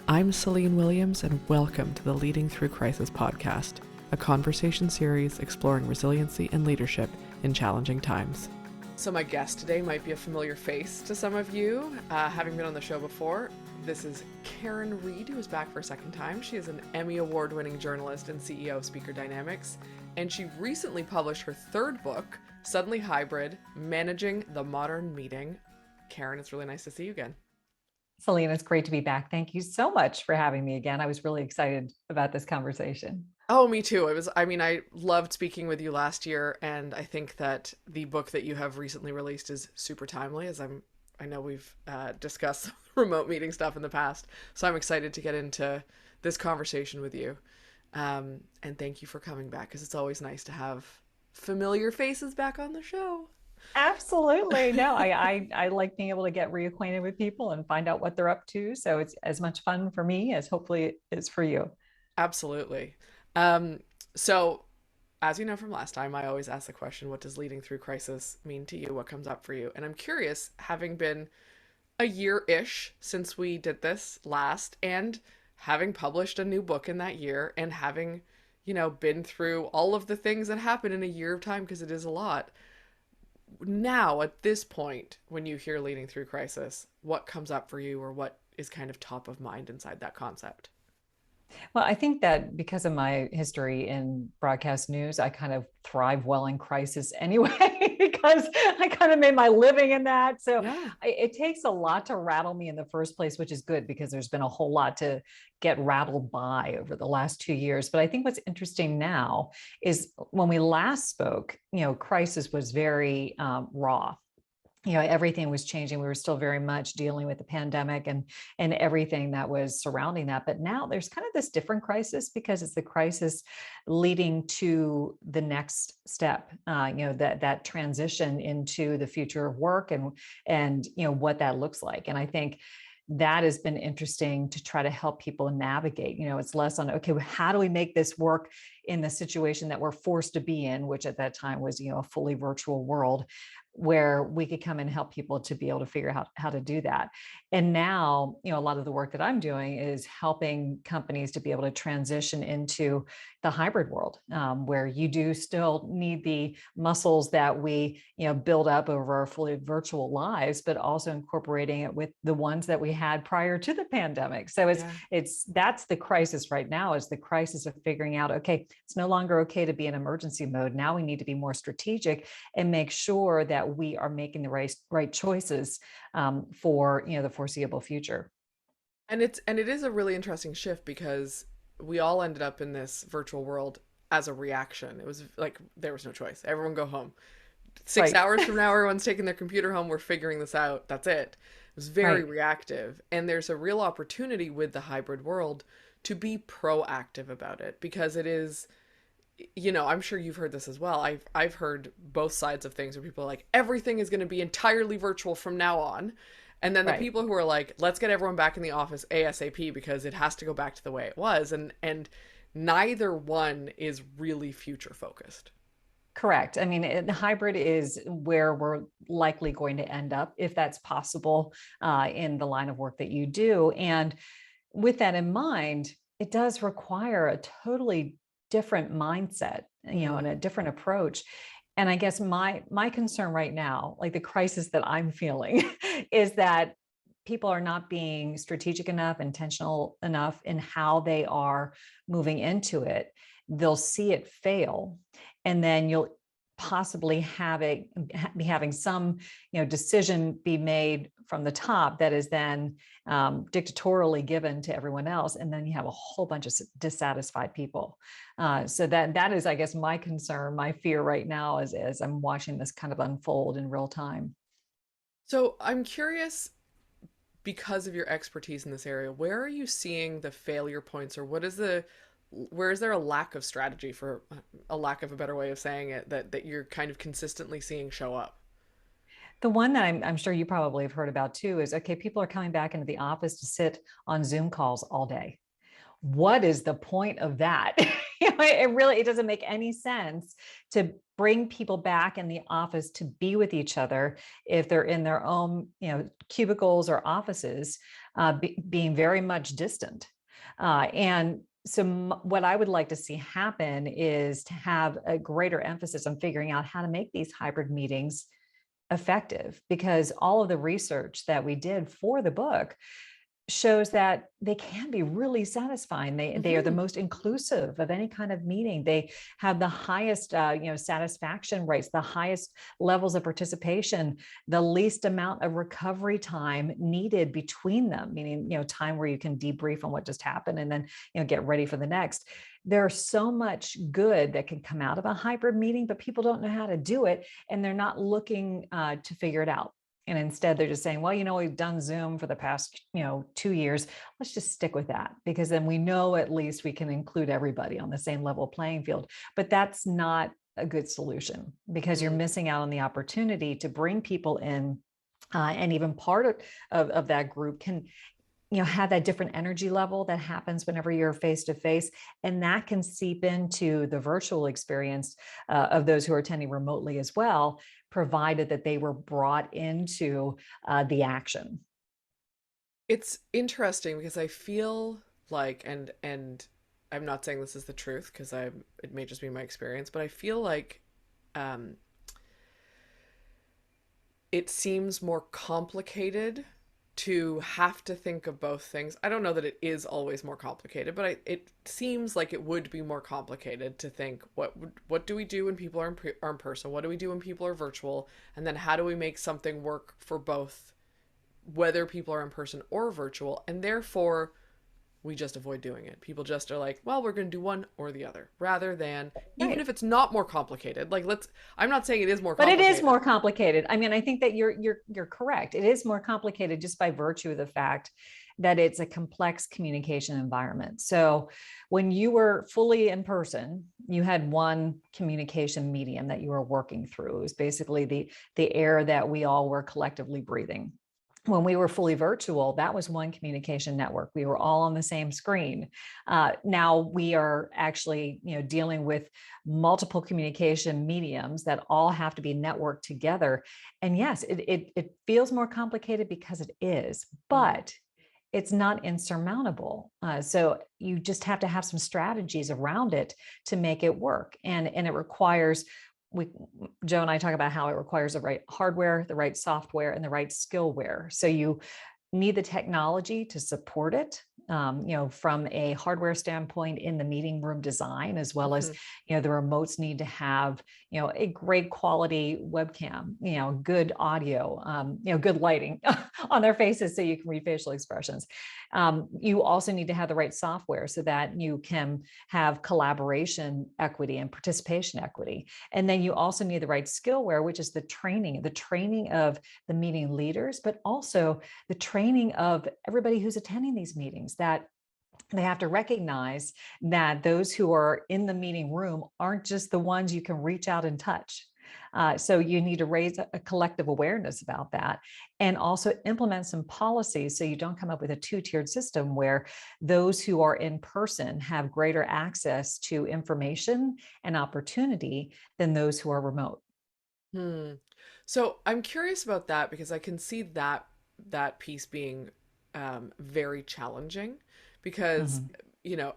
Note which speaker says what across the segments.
Speaker 1: I'm Celine Williams, and welcome to the Leading Through Crisis podcast, a conversation series exploring resiliency and leadership in challenging times. So my guest today might be a familiar face to some of you, having been on the show before. This is Karin Reed, who is back for a second time. She is an Emmy Award-winning journalist and CEO of Speaker Dynamics, and she recently published her third book, Suddenly Hybrid: Managing the Modern Meeting. Karin, it's really nice to see you again.
Speaker 2: Celine, it's great to be back. Thank you so much for having me again. I was really excited about this conversation.
Speaker 1: Oh, me too. I loved speaking with you last year, and I think that the book that you have recently released is super timely, as I know we've discussed remote meeting stuff in the past. So I'm excited to get into this conversation with you. And thank you for coming back, because it's always nice to have familiar faces back on the show.
Speaker 2: Absolutely. No, I like being able to get reacquainted with people and find out what they're up to. So it's as much fun for me as hopefully it is for you.
Speaker 1: Absolutely. So as you know from last time, I always ask the question, what does leading through crisis mean to you? What comes up for you? And I'm curious, having been a year-ish since we did this last, and having published a new book in that year, and having, been through all of the things that happen in a year of time, because it is a lot. Now, at this point, when you hear leading through crisis, what comes up for you, or what is kind of top of mind inside that concept?
Speaker 2: Well, I think that because of my history in broadcast news, I kind of thrive well in crisis anyway, because I kind of made my living in that. So
Speaker 1: Yeah.
Speaker 2: it takes a lot to rattle me in the first place, which is good because there's been a whole lot to get rattled by over the last 2 years. But I think what's interesting now is when we last spoke, crisis was very raw. Everything was changing. We were still very much dealing with the pandemic and everything that was surrounding that. But now there's kind of this different crisis, because it's the crisis leading to the next step, that transition into the future of work and what that looks like. And I think that has been interesting to try to help people navigate. It's less on, okay, how do we make this work in the situation that we're forced to be in, which at that time was, a fully virtual world, where we could come and help people to be able to figure out how to do that. And now, a lot of the work that I'm doing is helping companies to be able to transition into the hybrid world, where you do still need the muscles that we, build up over our fully virtual lives, but also incorporating it with the ones that we had prior to the pandemic. So that's the crisis right now, is the crisis of figuring out, okay, it's no longer okay to be in emergency mode. Now we need to be more strategic and make sure that we are making the right choices for the foreseeable future.
Speaker 1: And it is a really interesting shift, because we all ended up in this virtual world as a reaction. It was like there was no choice. Everyone go home. 6 hours from now, everyone's taking their computer home. We're figuring this out. That's it. It was very reactive. And there's a real opportunity with the hybrid world to be proactive about it, because it is, I'm sure you've heard this as well. I've heard both sides of things, where people are like, everything is going to be entirely virtual from now on. And then the people who are like, let's get everyone back in the office ASAP, because it has to go back to the way it was. And neither one is really future focused.
Speaker 2: Correct. I mean, the hybrid is where we're likely going to end up, if that's possible, in the line of work that you do. And with that in mind, it does require a totally different mindset, and a different approach. And I guess my concern right now, like the crisis that I'm feeling, is that people are not being strategic enough, intentional enough in how they are moving into it. They'll see it fail, and then you'll possibly be having some decision be made from the top that is then dictatorially given to everyone else, and then you have a whole bunch of dissatisfied people. So that is, I guess, my concern, my fear right now, as I'm watching this kind of unfold in real time.
Speaker 1: So I'm curious, because of your expertise in this area, where are you seeing the failure points, or where is there a lack of strategy, for a lack of a better way of saying it, that you're kind of consistently seeing show up?
Speaker 2: The one that I'm sure you probably have heard about too is, okay, people are coming back into the office to sit on Zoom calls all day. What is the point of that? it doesn't make any sense to bring people back in the office to be with each other if they're in their own, cubicles or offices, being very much distant. And so what I would like to see happen is to have a greater emphasis on figuring out how to make these hybrid meetings effective, because all of the research that we did for the book shows that they can be really satisfying. They are the most inclusive of any kind of meeting. They have the highest satisfaction rates, the highest levels of participation, the least amount of recovery time needed between them, meaning time where you can debrief on what just happened and then get ready for the next. There's so much good that can come out of a hybrid meeting, but people don't know how to do it, and they're not looking to figure it out. And instead they're just saying, well, we've done Zoom for the past, 2 years. Let's just stick with that, because then we know at least we can include everybody on the same level playing field. But that's not a good solution, because you're missing out on the opportunity to bring people in, and even part of that group can have that different energy level that happens whenever you're face to face, and that can seep into the virtual experience of those who are attending remotely as well, provided that they were brought into the action.
Speaker 1: It's interesting because I feel like, and I'm not saying this is the truth because it may just be my experience, but I feel like um it seems more complicated to have to think of both things. I don't know that it is always more complicated, but it seems like it would be more complicated to think what do we do when people are in person? What do we do when people are virtual? And then how do we make something work for both, whether people are in person or virtual? And therefore, we just avoid doing it. People just are like, well, we're going to do one or the other, rather than, even
Speaker 2: Right.
Speaker 1: if it's not more complicated. Like, I'm not saying it is more
Speaker 2: But it is
Speaker 1: complicated.
Speaker 2: more complicated. I mean, I think that you're correct. It is more complicated just by virtue of the fact that it's a complex communication environment. So when you were fully in person, you had one communication medium that you were working through. It was basically the air that we all were collectively breathing. When we were fully virtual, that was one communication network. We were all on the same screen. Now we are actually, dealing with multiple communication mediums that all have to be networked together. And yes, it feels more complicated because it is,
Speaker 1: Mm.
Speaker 2: but it's not insurmountable. So you just have to have some strategies around it to make it work. And it requires, we Joe and I talk about how it requires the right hardware, the right software, and the right skillware. So you need the technology to support it, from a hardware standpoint in the meeting room design, as well as,
Speaker 1: Hmm.
Speaker 2: the remotes need to have, a great quality webcam, good audio, good lighting on their faces so you can read facial expressions. You also need to have the right software so that you can have collaboration equity and participation equity. And then you also need the right skillware, which is the training of the meeting leaders, but also the training of everybody who's attending these meetings, that they have to recognize that those who are in the meeting room aren't just the ones you can reach out and touch. So you need to raise a collective awareness about that, and also implement some policies so you don't come up with a two-tiered system where those who are in person have greater access to information and opportunity than those who are remote.
Speaker 1: Hmm. So I'm curious about that because I can see that piece being very challenging because,
Speaker 2: Mhm.
Speaker 1: you know,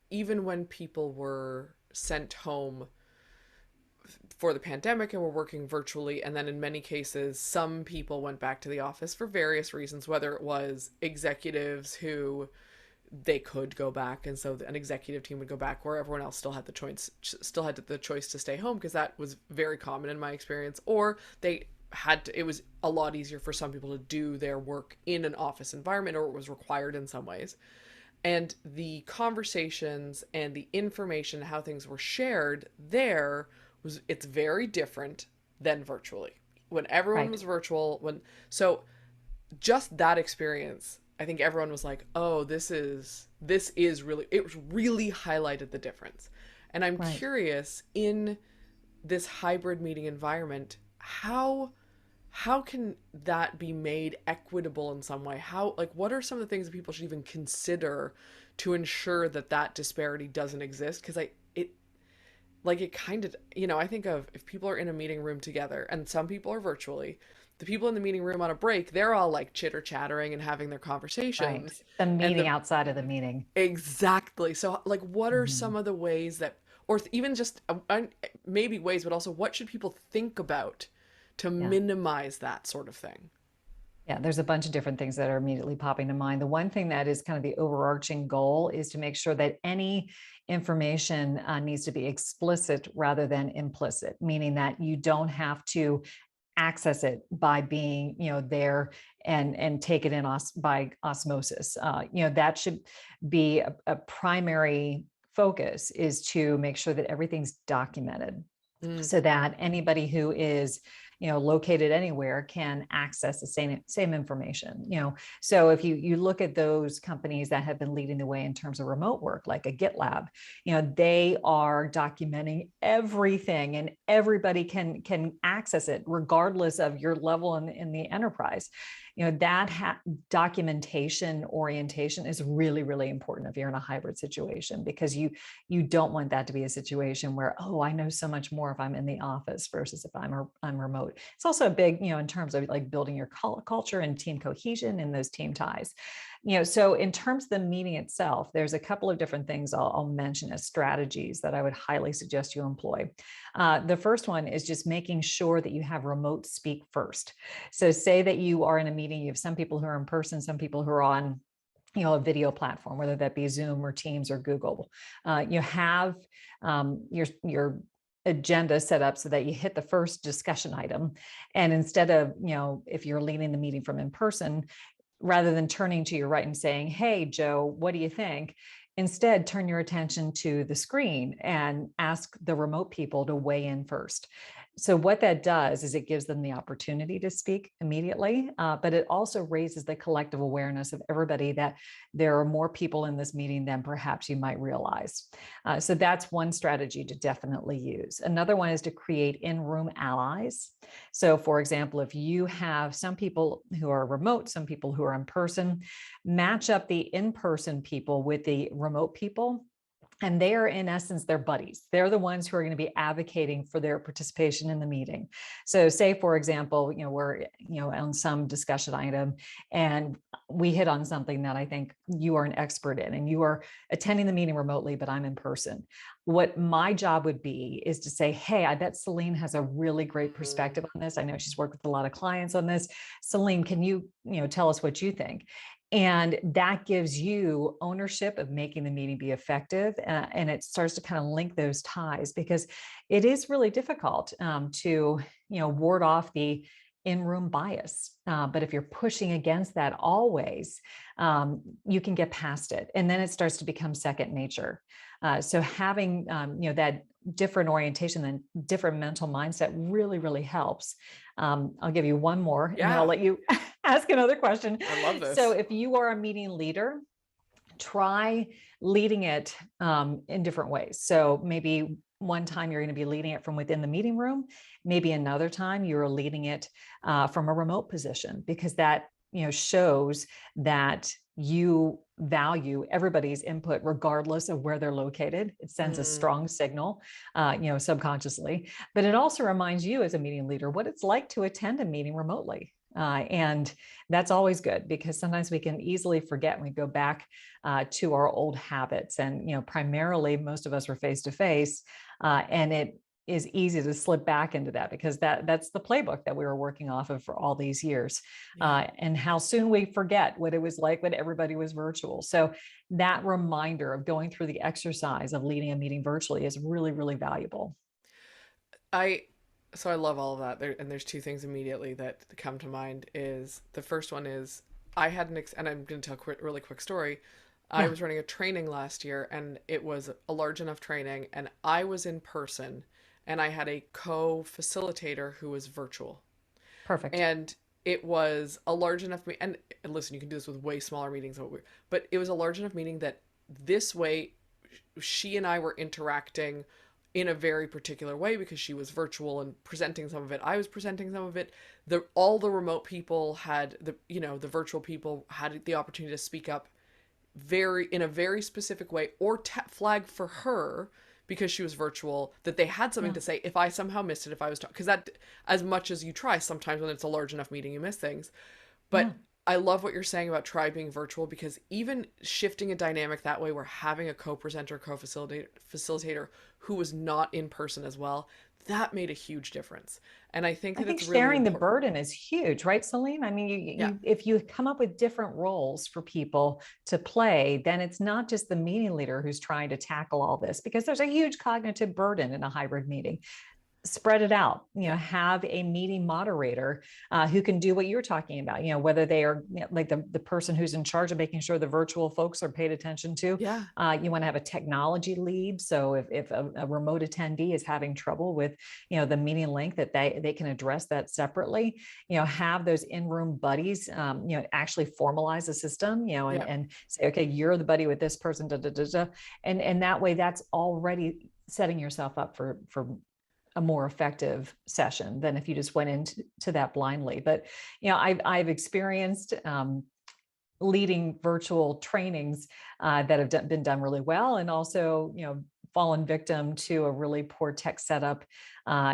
Speaker 1: even when people were sent home for the pandemic and were working virtually, and then in many cases, some people went back to the office for various reasons, whether it was executives who they could go back, and so an executive team would go back where everyone else still had the choice to stay home, because that was very common in my experience, or they had to, it was a lot easier for some people to do their work in an office environment, or it was required in some ways. And the conversations and the information, how things were shared there, it's very different than virtually. When everyone
Speaker 2: Right.
Speaker 1: was virtual, when so just that experience, I think everyone was like, "Oh, this is really, it really highlighted the difference." And I'm
Speaker 2: Right.
Speaker 1: curious, in this hybrid meeting environment, how how can that be made equitable in some way? How, like, what are some of the things that people should even consider to ensure that that disparity doesn't exist? Because it kind of, I think of if people are in a meeting room together and some people are virtually, the people in the meeting room on a break, they're all like chitter chattering and having their
Speaker 2: Right.
Speaker 1: conversations.
Speaker 2: The
Speaker 1: And
Speaker 2: meeting
Speaker 1: the
Speaker 2: outside of the meeting.
Speaker 1: exactly. So, like, what are
Speaker 2: Mhm.
Speaker 1: some of the ways that, or even just maybe ways, but also what should people think about to
Speaker 2: Yeah.
Speaker 1: minimize that sort of thing?
Speaker 2: Yeah, there's a bunch of different things that are immediately popping to mind. The one thing that is kind of the overarching goal is to make sure that any information needs to be explicit rather than implicit, meaning that you don't have to access it by being, there and take it in by osmosis. That should be a primary focus, is to make sure that everything's documented
Speaker 1: Mm,
Speaker 2: so that anybody who is located anywhere can access the same information. So if you look at those companies that have been leading the way in terms of remote work, like a GitLab, they are documenting everything, and everybody can access it regardless of your level in the enterprise. That documentation orientation is really, really important if you're in a hybrid situation, because you don't want that to be a situation where, oh, I know so much more if I'm in the office versus if I'm remote. It's also a big, in terms of like building your culture and team cohesion and those team ties. So in terms of the meeting itself, there's a couple of different things I'll mention as strategies that I would highly suggest you employ. The first one is just making sure that you have remote speak first. So say that you are in a meeting, you have some people who are in person, some people who are on a video platform, whether that be Zoom or Teams or Google. You have your agenda set up so that you hit the first discussion item, and instead of, if you're leading the meeting from in person, rather than turning to your right and saying, hey, Joe, what do you think? Instead, turn your attention to the screen and ask the remote people to weigh in first. So what that does is it gives them the opportunity to speak immediately, but it also raises the collective awareness of everybody that there are more people in this meeting than perhaps you might realize. So that's one strategy to definitely use. Another one is to create in-room allies. So for example, if you have some people who are remote, some people who are in person, match up the in-person people with the remote people, and they are, in essence, their buddies. They're the ones who are going to be advocating for their participation in the meeting. So say, for example, we're, on some discussion item and we hit on something that I think you are an expert in, and you are attending the meeting remotely, but I'm in person. What my job would be is to say, hey, I bet Celine has a really great
Speaker 1: mm,
Speaker 2: perspective on this. I know she's worked with a lot of clients on this. Celine, can you, tell us what you think? And that gives you ownership of making the meeting be effective. And it starts to kind of link those ties, because it is really difficult to, ward off the in-room bias. But if you're pushing against that always, you can get past it. And then it starts to become second nature. So having, that different orientation and different mental mindset really, really helps. I'll give you one more, and then I'll
Speaker 1: yeah,
Speaker 2: let you ask another question.
Speaker 1: I love
Speaker 2: So
Speaker 1: this.
Speaker 2: if you are a meeting leader, try leading it in different ways. So maybe one time you're going to be leading it from within the meeting room. Maybe another time you're leading it from a remote position, because that shows that you value everybody's input regardless of where they're located. It sends a
Speaker 1: Mm,
Speaker 2: strong signal, subconsciously, but it also reminds you as a meeting leader what it's like to attend a meeting remotely. And that's always good, because sometimes we can easily forget when we go back to our old habits. And primarily most of us were face to face, and it is easy to slip back into that, because that's the playbook that we were working off of for all these years.
Speaker 1: yeah.
Speaker 2: And how soon we forget what it was like when everybody was virtual. So that reminder of going through the exercise of leading a meeting virtually is really, really valuable.
Speaker 1: I so I love all of that. And there's two things immediately that come to mind. Is the first one is I had and I'm going to tell a really quick story. I
Speaker 2: Yeah,
Speaker 1: was running a training last year, and it was a large enough training, and I was in person, and I had a co-facilitator who was virtual.
Speaker 2: perfect.
Speaker 1: And it was a large enough and listen, you can do this with way smaller meetings, but it was a large enough meeting that this way she and I were interacting in a very particular way because she was virtual and presenting some of it. I was presenting some of it. All the remote people had the virtual people had the opportunity to speak up in a very specific way, or flag for her because she was virtual that they had something
Speaker 2: Yeah.
Speaker 1: to say if I somehow missed it, if I was because that, as much as you try, sometimes when it's a large enough meeting you miss things.
Speaker 2: Yeah.
Speaker 1: But I love what you're saying about try being virtual, because even shifting a dynamic that way, where having a co-presenter, co-facilitator who was not in person as well, that made a huge difference. And I think
Speaker 2: I
Speaker 1: that
Speaker 2: think
Speaker 1: it's really
Speaker 2: sharing the
Speaker 1: important.
Speaker 2: burden is huge, right, Celine? I mean,
Speaker 1: Yeah.
Speaker 2: if you come up with different roles for people to play, then it's not just the meeting leader who's trying to tackle all this, because there's a huge cognitive burden in a hybrid meeting. Spread it out,
Speaker 1: Yeah.
Speaker 2: have a meeting moderator who can do what you're talking about, whether they are like the person who's in charge of making sure the virtual folks are paid attention to.
Speaker 1: Yeah.
Speaker 2: You want to have a technology lead. So if a remote attendee is having trouble with, the meeting link, that they can address that separately, have those in-room buddies, actually formalize the system,
Speaker 1: Yeah.
Speaker 2: and say, okay, you're the buddy with this person, da, da, da, da. And that way that's already setting yourself up for a more effective session than if you just went into that blindly. But I've experienced leading virtual trainings that have been done really well, and also fallen victim to a really poor tech setup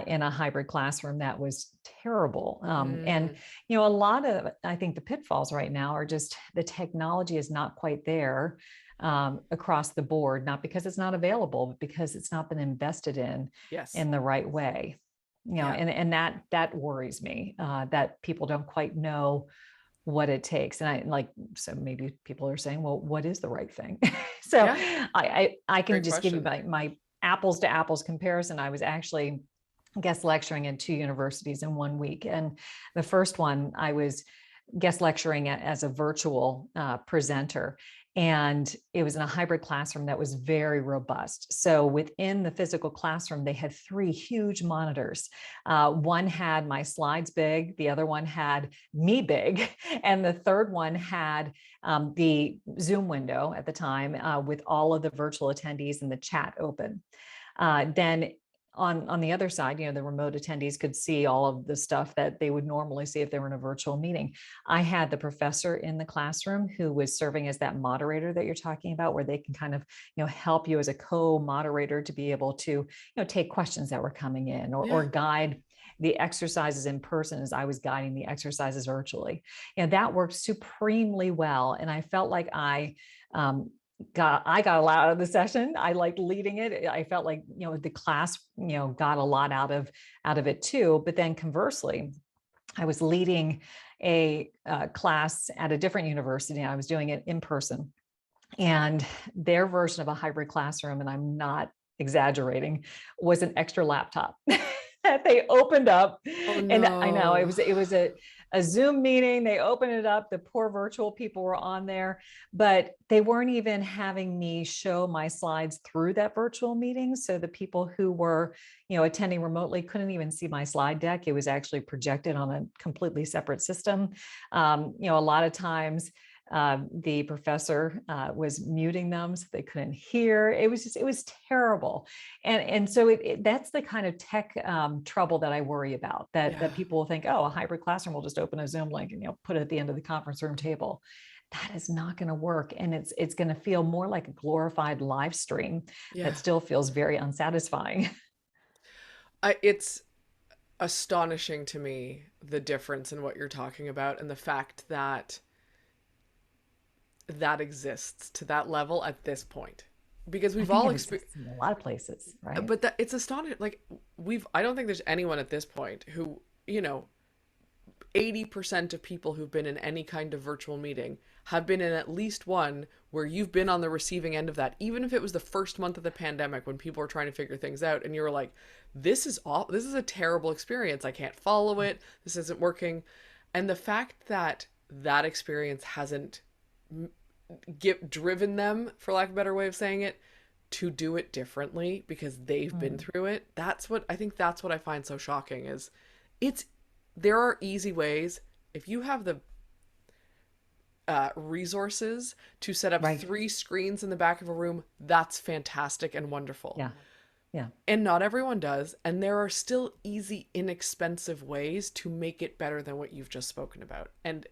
Speaker 2: in a hybrid classroom that was terrible. And
Speaker 1: Mm.
Speaker 2: a lot of, I think, the pitfalls right now are just the technology is not quite there across the board, not because it's not available, but because it's not been invested
Speaker 1: Yes.
Speaker 2: in the right way.
Speaker 1: Yeah.
Speaker 2: And that worries me, that people don't quite know what it takes. And so maybe people are saying, well, what is the right thing? So
Speaker 1: Yeah.
Speaker 2: I can
Speaker 1: Great
Speaker 2: just give you
Speaker 1: question.
Speaker 2: my apples to apples comparison. I was actually guest lecturing in 2 universities in 1 week. And the first one, I was guest lecturing as a virtual presenter. And it was in a hybrid classroom that was very robust. So within the physical classroom, they had 3 huge monitors. One had my slides big, the other one had me big, and the third one had the Zoom window at the time with all of the virtual attendees and the chat open. Then on the other side, the remote attendees could see all of the stuff that they would normally see if they were in a virtual meeting. I had the professor in the classroom who was serving as that moderator that you're talking about, where they can kind of, help you as a co-moderator to be able to, take questions that were coming in, or
Speaker 1: Yeah.
Speaker 2: guide the exercises in person as I was guiding the exercises virtually. That worked supremely well. And I felt like I got a lot out of the session. I liked leading it. I felt like, the class, got a lot out of it too. But then conversely, I was leading a class at a different university. I was doing it in person, and their version of a hybrid classroom, and I'm not exaggerating, was an extra laptop that they opened up.
Speaker 1: Oh
Speaker 2: And I know
Speaker 1: no.
Speaker 2: it was a Zoom meeting. They opened it up. The poor virtual people were on there, but they weren't even having me show my slides through that virtual meeting. So the people who were, attending remotely couldn't even see my slide deck. It was actually projected on a completely separate system. A lot of times the professor was muting them so they couldn't hear. It was terrible. And so that's the kind of tech trouble that I worry about, that
Speaker 1: Yeah.
Speaker 2: people will think, oh, a hybrid classroom will just open a Zoom link and put it at the end of the conference room table. That is not going to work. And it's going to feel more like a glorified live stream
Speaker 1: Yeah.
Speaker 2: that still feels very unsatisfying.
Speaker 1: It's astonishing to me, the difference in what you're talking about, and the fact that that exists to that level at this point, because
Speaker 2: I
Speaker 1: we've
Speaker 2: think
Speaker 1: all
Speaker 2: it
Speaker 1: experienced.
Speaker 2: exists in a lot of places, right?
Speaker 1: But that it's astonishing. Like, I don't think there's anyone at this point who, 80% of people who've been in any kind of virtual meeting have been in at least one where you've been on the receiving end of that. Even if it was the first month of the pandemic when people were trying to figure things out and you were like, this is a terrible experience. I can't follow it. This isn't working. And the fact that that experience hasn't driven them, for lack of a better way of saying it, to do it differently because they've been
Speaker 2: Mm.
Speaker 1: through it. That's what I find so shocking is it's there are easy ways. If you have the resources to set up
Speaker 2: Right.
Speaker 1: 3 screens in the back of a room, that's fantastic and wonderful.
Speaker 2: Yeah. Yeah.
Speaker 1: And not everyone does. And there are still easy, inexpensive ways to make it better than what you've just spoken about. And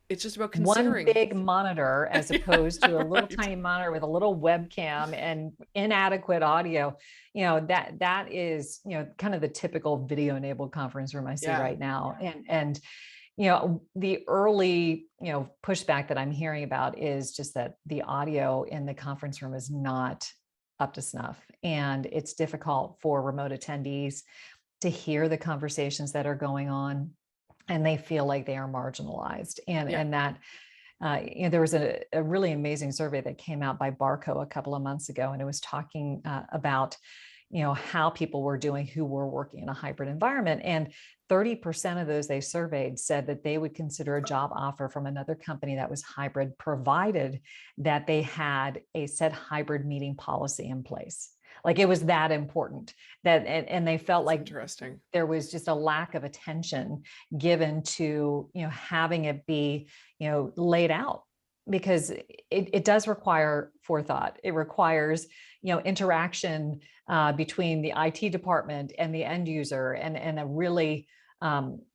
Speaker 1: it's just about
Speaker 2: One
Speaker 1: considering.
Speaker 2: big monitor as opposed
Speaker 1: Yeah,
Speaker 2: to a little
Speaker 1: right.
Speaker 2: tiny monitor with a little webcam and inadequate audio. That is, kind of the typical video enabled conference room I see
Speaker 1: Yeah.
Speaker 2: right now. And the early, pushback that I'm hearing about is just that the audio in the conference room is not up to snuff. And it's difficult for remote attendees to hear the conversations that are going on, and they feel like they are marginalized. And
Speaker 1: Yeah.
Speaker 2: and that there was a really amazing survey that came out by Barco a couple of months ago, and it was talking about how people were doing who were working in a hybrid environment. And 30% of those they surveyed said that they would consider a job offer from another company that was hybrid, provided that they had a set hybrid meeting policy in place. Like, it was that important, that and they felt
Speaker 1: That's
Speaker 2: like
Speaker 1: interesting.
Speaker 2: there was just a lack of attention given to having it be laid out, because it does require forethought. It requires interaction between the IT department and the end user, and a really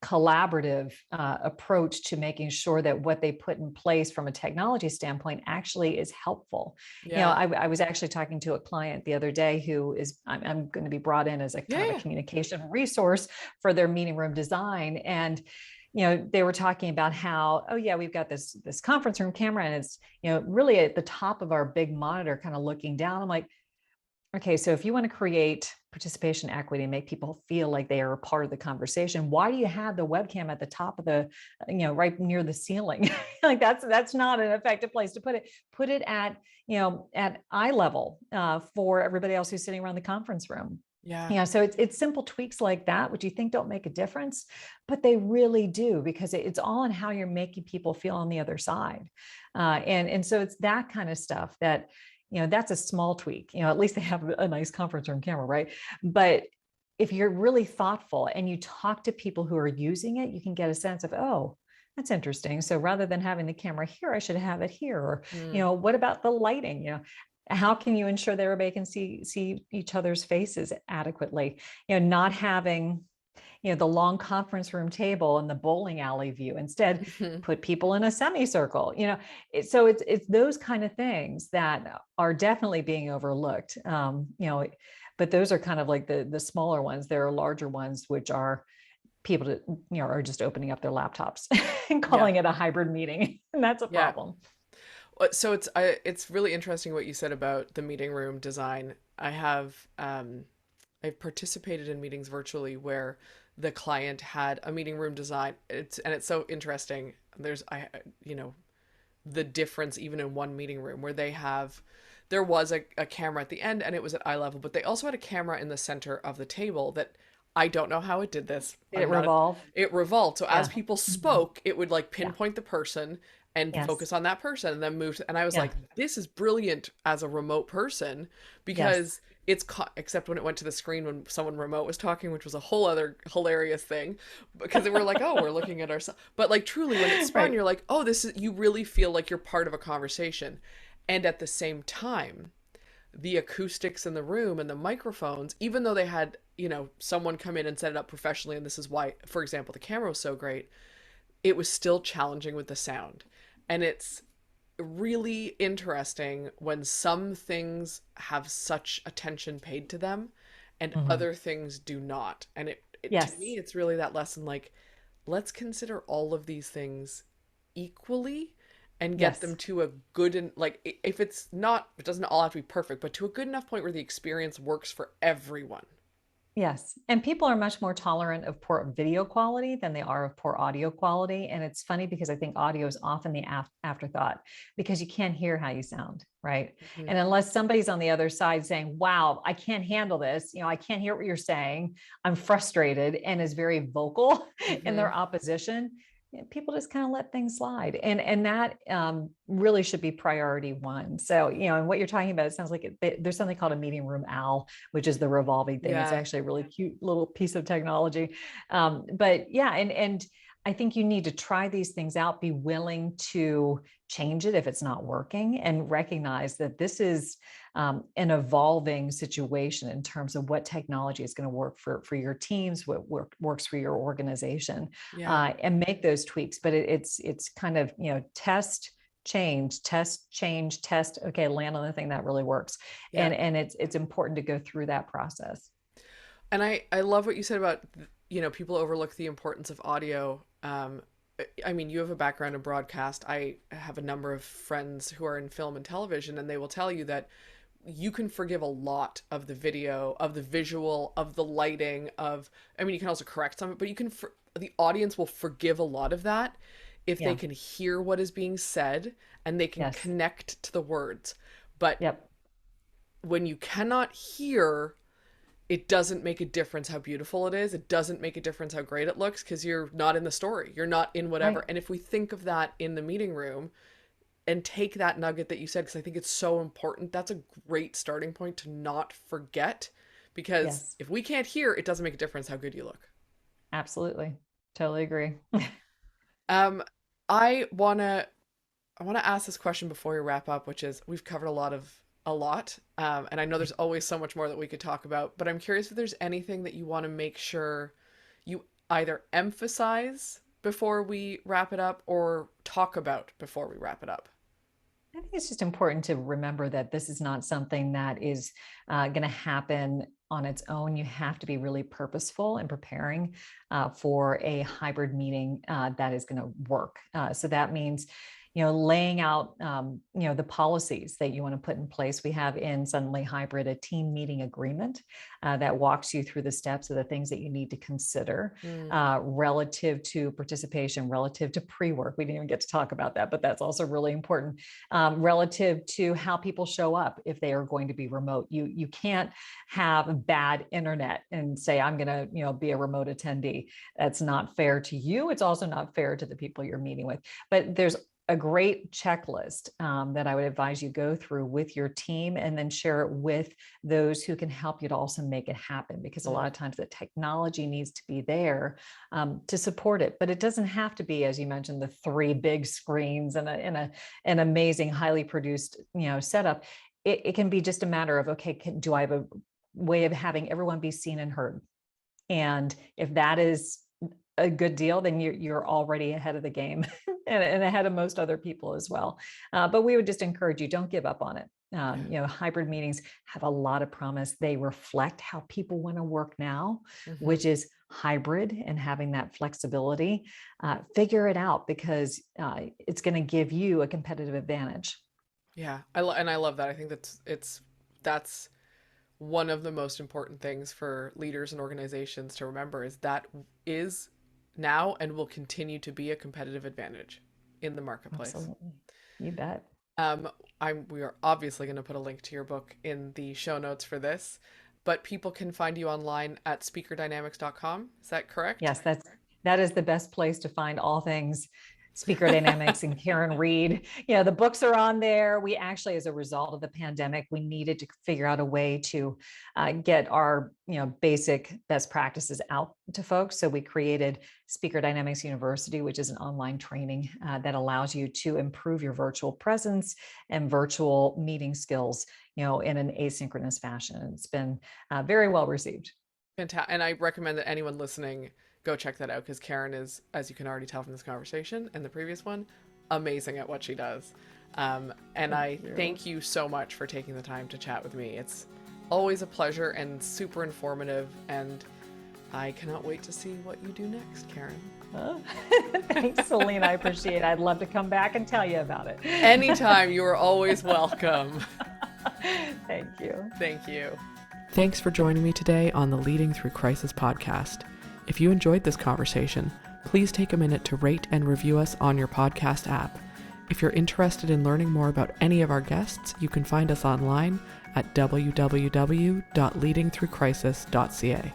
Speaker 2: collaborative approach to making sure that what they put in place from a technology standpoint actually is helpful.
Speaker 1: Yeah.
Speaker 2: I was actually talking to a client the other day who is, I'm going to be brought in as a kind of a
Speaker 1: Yeah.
Speaker 2: communication resource for their meeting room design. And they were talking about how, oh yeah, we've got this conference room camera, and it's really at the top of our big monitor, kind of looking down. I'm like, okay, so if you want to create participation equity and make people feel like they are a part of the conversation, why do you have the webcam at the top of the, right near the ceiling? Like, that's not an effective place to put it. Put it at, at eye level for everybody else who's sitting around the conference room.
Speaker 1: Yeah.
Speaker 2: Yeah, so it's simple tweaks like that, which you think don't make a difference, but they really do, because it's all in how you're making people feel on the other side. And so it's that kind of stuff that, that's a small tweak. At least they have a nice conference room camera, right? But if you're really thoughtful and you talk to people who are using it, you can get a sense of, oh, that's interesting. So rather than having the camera here, I should have it here. Or,
Speaker 1: Mm.
Speaker 2: what about the lighting? How can you ensure that everybody can see each other's faces adequately? Not having the long conference room table and the bowling alley view. Instead, put people in a semicircle. So it's those kind of things that are definitely being overlooked. But those are kind of like the smaller ones. There are larger ones, which are people that are just opening up their laptops and
Speaker 1: Yeah.
Speaker 2: calling it a hybrid meeting, and that's a
Speaker 1: Yeah.
Speaker 2: problem.
Speaker 1: So it's really interesting what you said about the meeting room design. I've participated in meetings virtually where the client had a meeting room design. It's so interesting. There's the difference even in one meeting room where there was a camera at the end and it was at eye level, but they also had a camera in the center of the table that I don't know how it did this.
Speaker 2: Did it revolve?
Speaker 1: It revolved. So as
Speaker 2: Yeah.
Speaker 1: people
Speaker 2: Mhm.
Speaker 1: spoke, it would like
Speaker 2: Yeah.
Speaker 1: pinpoint the person and
Speaker 2: Yes.
Speaker 1: focus on that person and then move. And I was
Speaker 2: Yeah.
Speaker 1: like, this is brilliant as a remote person
Speaker 2: Yes.
Speaker 1: because except when it went to the screen when someone remote was talking, which was a whole other hilarious thing because they were like, oh, we're looking at ourselves. But like truly when it's spun,
Speaker 2: Right.
Speaker 1: you're like, oh, you really feel like you're part of a conversation. And at the same time, the acoustics in the room and the microphones, even though they had, someone come in and set it up professionally, and this is why, for example, the camera was so great, it was still challenging with the sound. And it's really interesting when some things have such attention paid to them and
Speaker 2: Mhm.
Speaker 1: other things do not. And to me,
Speaker 2: Yes.
Speaker 1: it's really that lesson like, let's consider all of these things equally and get them
Speaker 2: Yes.
Speaker 1: to a good and like if it's not it doesn't all have to be perfect but to a good enough point where the experience works for everyone.
Speaker 2: Yes. And people are much more tolerant of poor video quality than they are of poor audio quality. And it's funny because I think audio is often the afterthought, because you can't hear how you sound, right?
Speaker 1: Mhm.
Speaker 2: And unless somebody's on the other side saying, wow, I can't handle this, I can't hear what you're saying, I'm frustrated, and is very vocal in
Speaker 1: Mhm.
Speaker 2: their opposition, people just kind of let things slide. And that really should be priority one. So, and what you're talking about, it sounds like there's something called a meeting room owl, which is the revolving thing. It's
Speaker 1: Yeah.
Speaker 2: actually a really cute little piece of technology. But yeah, and I think you need to try these things out, be willing to change it if it's not working, and recognize that this is an evolving situation in terms of what technology is going to work for your teams, what works for your organization,
Speaker 1: Yeah.
Speaker 2: and make those tweaks. But it's kind of, test, change, test, change, test. Okay, land on the thing that really works,
Speaker 1: Yeah.
Speaker 2: and it's important to go through that process.
Speaker 1: And I love what you said about, people overlook the importance of audio. I mean, you have a background in broadcast. I have a number of friends who are in film and television, and they will tell you that you can forgive a lot of the video, of the visual, of the lighting, I mean, you can also correct some of it, but the audience will forgive a lot of that if they
Speaker 2: Yeah.
Speaker 1: can hear what is being said and they can
Speaker 2: Yes.
Speaker 1: connect to the words. But
Speaker 2: Yep.
Speaker 1: when you cannot hear, it doesn't make a difference how beautiful it is. It doesn't make a difference how great it looks, because you're not in the story. You're not in whatever.
Speaker 2: Right.
Speaker 1: And if we think of that in the meeting room and take that nugget that you said, because I think it's so important, that's a great starting point to not forget. Because
Speaker 2: Yes.
Speaker 1: if we can't hear, it doesn't make a difference how good you look.
Speaker 2: Absolutely. Totally agree.
Speaker 1: Um, I wanna I want to ask this question before we wrap up, which is, we've covered a lot, and I know there's always so much more that we could talk about, but I'm curious if there's anything that you want to make sure you either emphasize before we wrap it up or talk about before we wrap it up.
Speaker 2: I think it's just important to remember that this is not something that is going to happen on its own. You have to be really purposeful in preparing for a hybrid meeting that is going to work. So that means, laying out, the policies that you want to put in place. We have in Suddenly Hybrid a team meeting agreement that walks you through the steps of the things that you need to consider
Speaker 1: Mm,
Speaker 2: relative to participation, relative to pre-work. We didn't even get to talk about that, but that's also really important. Relative to how people show up if they are going to be remote. You can't have bad internet and say, I'm going to, be a remote attendee. That's not fair to you. It's also not fair to the people you're meeting with. But there's a great checklist that I would advise you go through with your team, and then share it with those who can help you to also make it happen. Because a lot
Speaker 1: mm,
Speaker 2: of times the technology needs to be there to support it, but it doesn't have to be, as you mentioned, the 3 big screens and an amazing, highly produced, setup. It can be just a matter of, okay, do I have a way of having everyone be seen and heard? And if that is a good deal, then you're already ahead of the game and ahead of most other people as well. But we would just encourage you, don't give up on it.
Speaker 1: yeah.
Speaker 2: Hybrid meetings have a lot of promise. They reflect how people want to work now,
Speaker 1: Hmm.
Speaker 2: which is hybrid and having that flexibility. Figure it out, because it's going to give you a competitive advantage.
Speaker 1: Yeah. And I love that. I think that's one of the most important things for leaders and organizations to remember, is that is now and will continue to be a competitive advantage in the marketplace.
Speaker 2: Absolutely. You bet.
Speaker 1: Um, we are obviously going to put a link to your book in the show notes for this, but people can find you online at speakerdynamics.com. Is that correct?
Speaker 2: Yes, that is the best place to find all things Speaker Dynamics and Karin Reed. The books are on there. We actually, as a result of the pandemic, we needed to figure out a way to get our basic best practices out to folks. So we created Speaker Dynamics University, which is an online training that allows you to improve your virtual presence and virtual meeting skills, in an asynchronous fashion. It's been very well received.
Speaker 1: Fantastic. And I recommend that anyone listening go check that out, because Karen is, as you can already tell from this conversation and the previous one, amazing at what she does. And
Speaker 2: Thank
Speaker 1: I
Speaker 2: you.
Speaker 1: thank you so much for taking the time to chat with me. It's always a pleasure and super informative, and I cannot wait to see what you do next, Karen.
Speaker 2: Oh, thanks, Celine. I appreciate it. I'd love to come back and tell you about it.
Speaker 1: Anytime, you are always welcome.
Speaker 2: Thank you.
Speaker 1: Thank you. Thanks for joining me today on the Leading Through Crisis podcast. If you enjoyed this conversation, please take a minute to rate and review us on your podcast app. If you're interested in learning more about any of our guests, you can find us online at www.leadingthroughcrisis.ca.